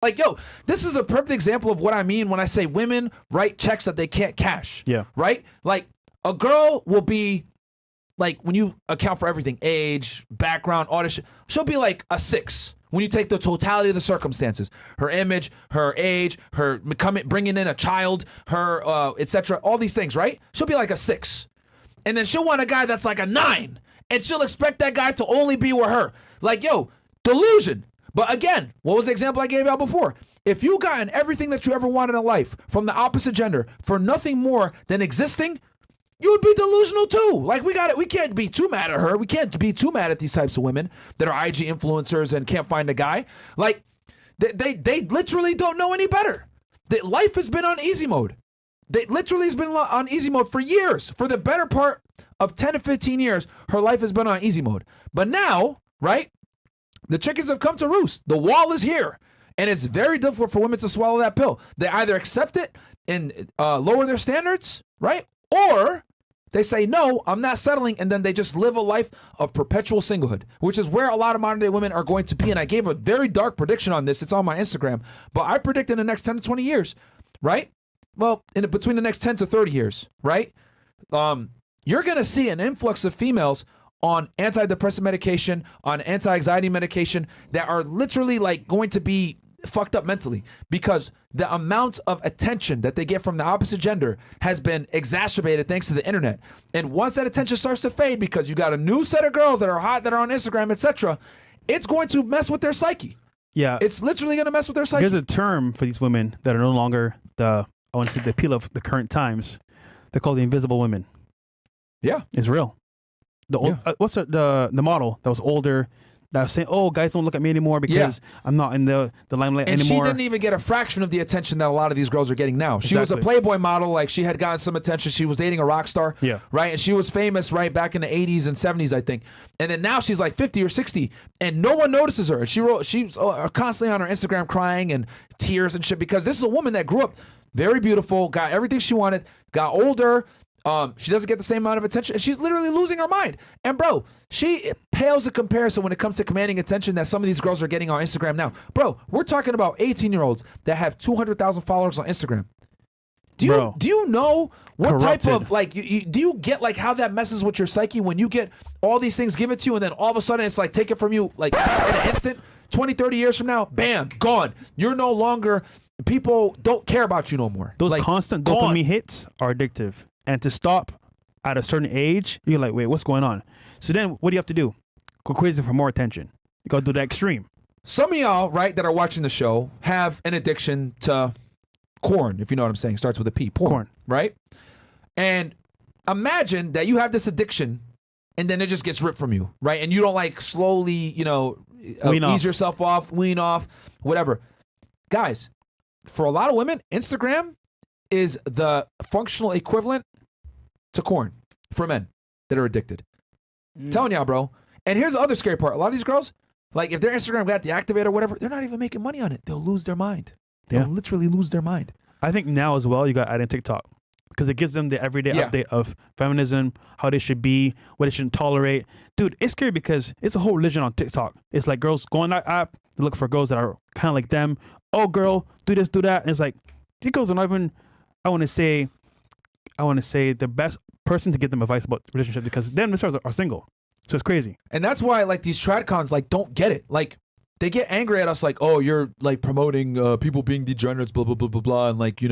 Like, yo, this is a perfect example of what I mean when I say women write checks that they can't cash. Yeah. Right? Like, a girl will be, like, when you account for everything, age, background, all this shit, she'll be like a 6 when you take the totality of the circumstances. Her image, her age, her bringing in a child, her, etc., all these things, right? She'll be like a 6. And then she'll want a guy that's like a 9. And she'll expect that guy to only be with her. Like, yo, delusion. But again, what was the example I gave y'all before? If you gotten everything that you ever wanted in life from the opposite gender for nothing more than existing, you would be delusional too. Like, we can't be too mad at her. We can't be too mad at these types of women that are IG influencers and can't find a guy. Like, they literally don't know any better. Life has been on easy mode. They literally has been on easy mode for years. For the better part of 10 to 15 years, her life has been on easy mode. But now, right, the chickens have come to roost. The wall is here. And it's very difficult for women to swallow that pill. They either accept it and lower their standards, right? Or they say, no, I'm not settling. And then they just live a life of perpetual singlehood, which is where a lot of modern day women are going to be. And I gave a very dark prediction on this. It's on my Instagram. But I predict in the next 10 to 20 years, right? Well, between the next 10 to 30 years, right? You're going to see an influx of females on antidepressant medication, on anti-anxiety medication that are literally like going to be fucked up mentally because the amount of attention that they get from the opposite gender has been exacerbated thanks to the internet. And once that attention starts to fade because you got a new set of girls that are hot, that are on Instagram, etc., it's going to mess with their psyche. Yeah. It's literally going to mess with their psyche. There's a term for these women that are no longer I want to say the appeal of the current times. They're called the invisible women. Yeah. It's real. What's the model that was older that was saying, oh, guys don't look at me anymore because I'm not in the limelight and anymore. And she didn't even get a fraction of the attention that a lot of these girls are getting now. She was a Playboy model. Like, she had gotten some attention. She was dating a rock star. Yeah. Right? And she was famous, right, back in the 80s and 70s, I think. And then now she's like 50 or 60 and no one notices her. She's constantly on her Instagram crying and tears and shit because this is a woman that grew up very beautiful, got everything she wanted, got older. She doesn't get the same amount of attention, and she's literally losing her mind. And bro, she pales in comparison when it comes to commanding attention that some of these girls are getting on Instagram now. Bro, we're talking about 18-year-olds that have 200,000 followers on Instagram. Do you know what Corrupted. type of, like, do you get like how that messes with your psyche when you get all these things given to you and then all of a sudden it's like take it from you like in an instant, 20, 30 years from now, bam, gone. You're no longer, people don't care about you no more. Those like, constant gone. dopamine hits are addictive. And to stop at a certain age, you're like, wait, what's going on? So then what do you have to do? Go crazy for more attention. You got to do the extreme. Some of y'all, right, that are watching the show have an addiction to corn, if you know what I'm saying. Starts with a P. Porn. Right? And imagine that you have this addiction and then it just gets ripped from you, right? And you don't like slowly, ease yourself off, wean off, whatever. Guys, for a lot of women, Instagram is the functional equivalent to corn for men that are addicted. Telling y'all, bro. And here's the other scary part. A lot of these girls, like if their Instagram got deactivated or whatever, they're not even making money on it. They'll lose their mind. They'll literally lose their mind. I think now as well, you got to add in TikTok because it gives them the everyday update of feminism, how they should be, what they shouldn't tolerate. Dude, it's scary because it's a whole religion on TikTok. It's like girls go on that app, they look for girls that are kind of like them. Oh, girl, do this, do that. And it's like, these girls are not even, I want to say the best person to give them advice about relationship because them themselves are single. So it's crazy. And that's why like these tradcons like don't get it. Like they get angry at us like, oh, you're like promoting people being degenerates, blah, blah, blah, blah, blah. And like,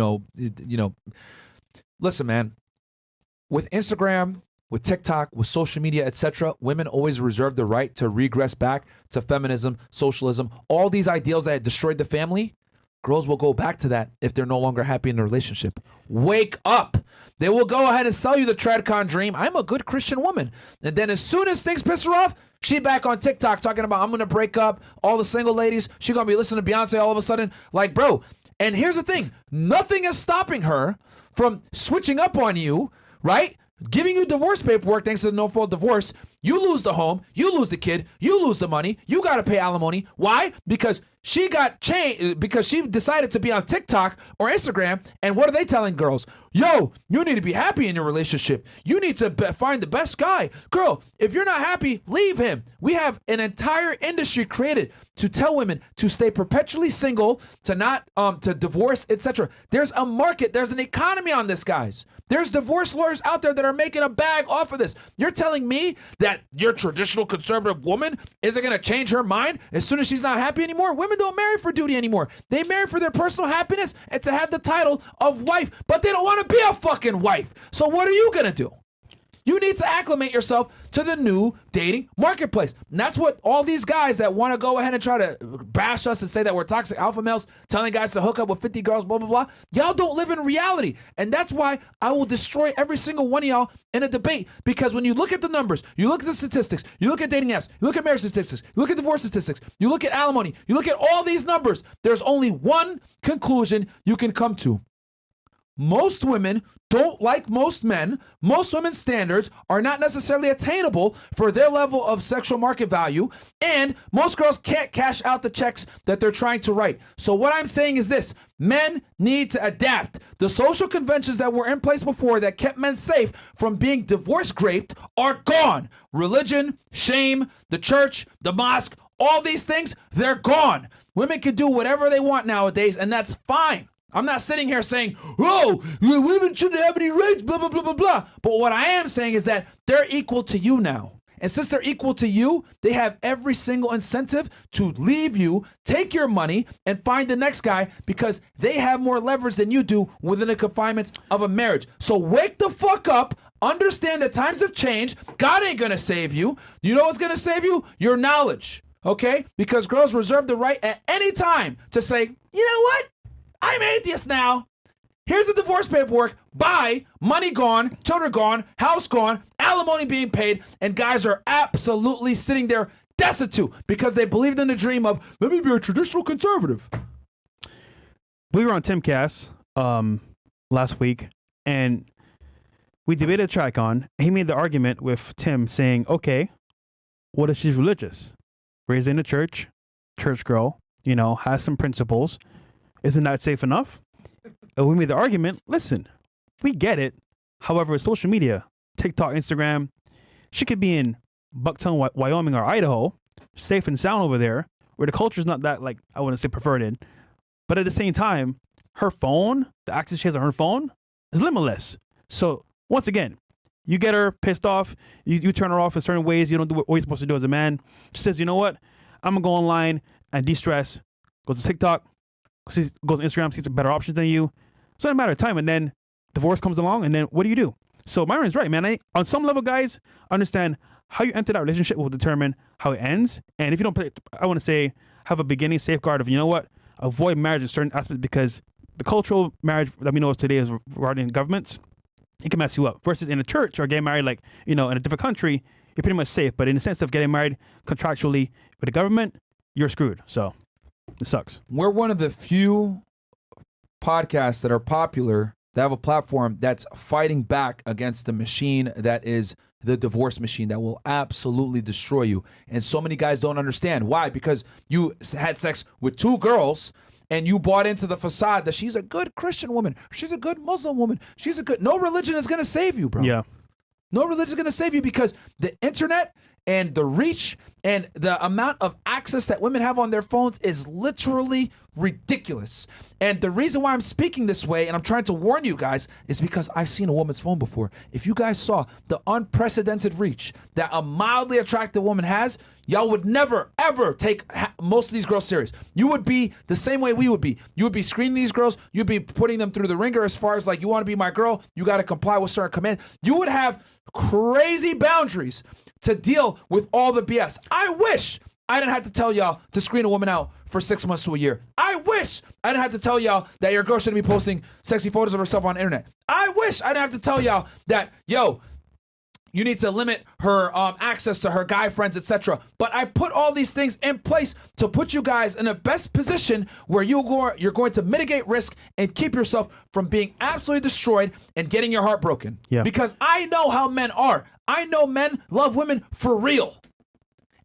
listen, man, with Instagram, with TikTok, with social media, etc., women always reserve the right to regress back to feminism, socialism, all these ideals that had destroyed the family. Girls will go back to that if they're no longer happy in a relationship. Wake up. They will go ahead and sell you the tradcon dream. I'm a good Christian woman. And then as soon as things piss her off, she back on TikTok talking about I'm going to break up all the single ladies. She going to be listening to Beyonce all of a sudden. Like, bro. And here's the thing. Nothing is stopping her from switching up on you, right? Giving you divorce paperwork thanks to the no-fault divorce. You lose the home, you lose the kid, you lose the money, you got to pay alimony. Why? Because she got changed, because she decided to be on TikTok or Instagram. And what are they telling girls? Yo, you need to be happy in your relationship. You need to find the best guy. Girl, if you're not happy, leave him. We have an entire industry created to tell women to stay perpetually single, to not to divorce, etc. There's a market, there's an economy on this, guys. There's divorce lawyers out there that are making a bag off of this. You're telling me that your traditional conservative woman isn't going to change her mind as soon as she's not happy anymore? Women don't marry for duty anymore. They marry for their personal happiness and to have the title of wife, but they don't want to be a fucking wife. So what are you going to do? You need to acclimate yourself to the new dating marketplace. And that's what all these guys that want to go ahead and try to bash us and say that we're toxic alpha males, telling guys to hook up with 50 girls, blah, blah, blah. Y'all don't live in reality. And that's why I will destroy every single one of y'all in a debate. Because when you look at the numbers, you look at the statistics, you look at dating apps, you look at marriage statistics, you look at divorce statistics, you look at alimony, you look at all these numbers, there's only one conclusion you can come to. Most women don't like most men. Most women's standards are not necessarily attainable for their level of sexual market value. And most girls can't cash out the checks that they're trying to write. So what I'm saying is this: men need to adapt. The social conventions that were in place before that kept men safe from being divorce raped are gone. Religion, shame, the church, the mosque, all these things, they're gone. Women can do whatever they want nowadays, and that's fine. I'm not sitting here saying, oh, women shouldn't have any rights, blah, blah, blah, blah, blah. But what I am saying is that they're equal to you now. And since they're equal to you, they have every single incentive to leave you, take your money, and find the next guy because they have more leverage than you do within the confinements of a marriage. So wake the fuck up. Understand that times have changed. God ain't going to save you. You know what's going to save you? Your knowledge. Okay? Because girls reserve the right at any time to say, you know what? I'm atheist now. Here's the divorce paperwork. Bye. Money gone, children gone, house gone, alimony being paid, and guys are absolutely sitting there destitute because they believed in the dream of, let me be a traditional conservative. We were on Timcast last week, and we debated TrackOn. He made the argument with Tim saying, okay, what if she's religious? Raised in a church girl, has some principles. Isn't that safe enough? And we made the argument, listen, we get it. However, social media, TikTok, Instagram, she could be in Bucktown, Wyoming or Idaho, safe and sound over there, where the culture is not that, I wouldn't say perverted. But at the same time, her phone, the access she has on her phone is limitless. So once again, you get her pissed off, you turn her off in certain ways, you don't do what you're supposed to do as a man. She says, you know what? I'm going to go online and de-stress, goes to TikTok, goes to Instagram, sees better options than you. So it's a matter of time, and then divorce comes along, and then what do you do? So Myron's right, man. On some level, guys, understand how you enter that relationship will determine how it ends. And if you don't, I want to say, have a beginning safeguard of, you know what, avoid marriage in certain aspects, because the cultural marriage that we know of today is regarding governments. It can mess you up. Versus in a church or getting married, in a different country, you're pretty much safe. But in the sense of getting married contractually with the government, you're screwed. So it sucks. We're one of the few podcasts that are popular that have a platform that's fighting back against the machine that is the divorce machine that will absolutely destroy you. And so many guys don't understand. Why? Because you had sex with two girls and you bought into the facade that she's a good Christian woman. She's a good Muslim woman. No religion is going to save you, bro. Yeah. No religion is going to save you because the internet and the reach and the amount of access that women have on their phones is literally ridiculous. And the reason why I'm speaking this way and I'm trying to warn you guys is because I've seen a woman's phone before. If you guys saw the unprecedented reach that a mildly attractive woman has, y'all would never, ever take most of these girls serious. You would be the same way we would be. You would be screening these girls. You'd be putting them through the ringer as far as you want to be my girl. You got to comply with certain commands. You would have crazy boundaries to deal with all the BS. I wish I didn't have to tell y'all to screen a woman out for 6 months to a year. I wish I didn't have to tell y'all that your girl shouldn't be posting sexy photos of herself on the internet. I wish I didn't have to tell y'all that, yo, you need to limit her access to her guy friends, etc. But I put all these things in place to put you guys in the best position where you're going to mitigate risk and keep yourself from being absolutely destroyed and getting your heart broken. Yeah. Because I know how men are. I know men love women for real.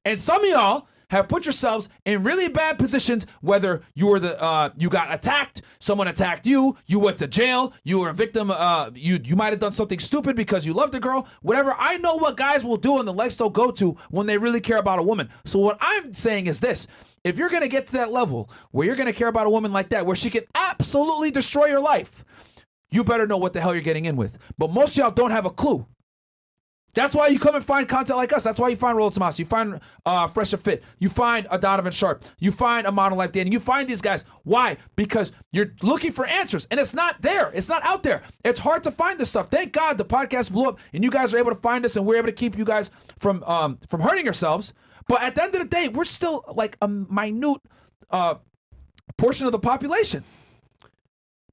And some of y'all have put yourselves in really bad positions, whether you were you got attacked, someone attacked you, you went to jail, you were a victim, you might have done something stupid because you loved a girl, whatever. I know what guys will do and the lengths they'll go to when they really care about a woman. So what I'm saying is this: if you're gonna get to that level where you're gonna care about a woman like that, where she can absolutely destroy your life, you better know what the hell you're getting in with. But most of y'all don't have a clue. That's why you come and find content like us. That's why you find Roll Tomas. You find Fresh and Fit. You find a Donovan Sharp. You find a Modern Life Dating. You find these guys. Why? Because you're looking for answers, and it's not there. It's not out there. It's hard to find this stuff. Thank God the podcast blew up, and you guys are able to find us, and we're able to keep you guys from hurting yourselves. But at the end of the day, we're still like a minute portion of the population.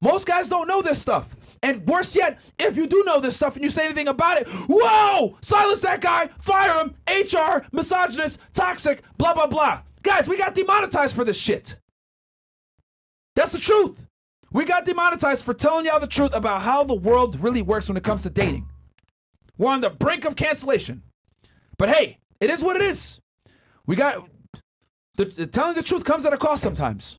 Most guys don't know this stuff. And worse yet, if you do know this stuff and you say anything about it, whoa, silence that guy, fire him, HR, misogynist, toxic, blah, blah, blah. Guys, we got demonetized for this shit. That's the truth. We got demonetized for telling y'all the truth about how the world really works when it comes to dating. We're on the brink of cancellation. But hey, it is what it is. We got, telling the truth comes at a cost sometimes.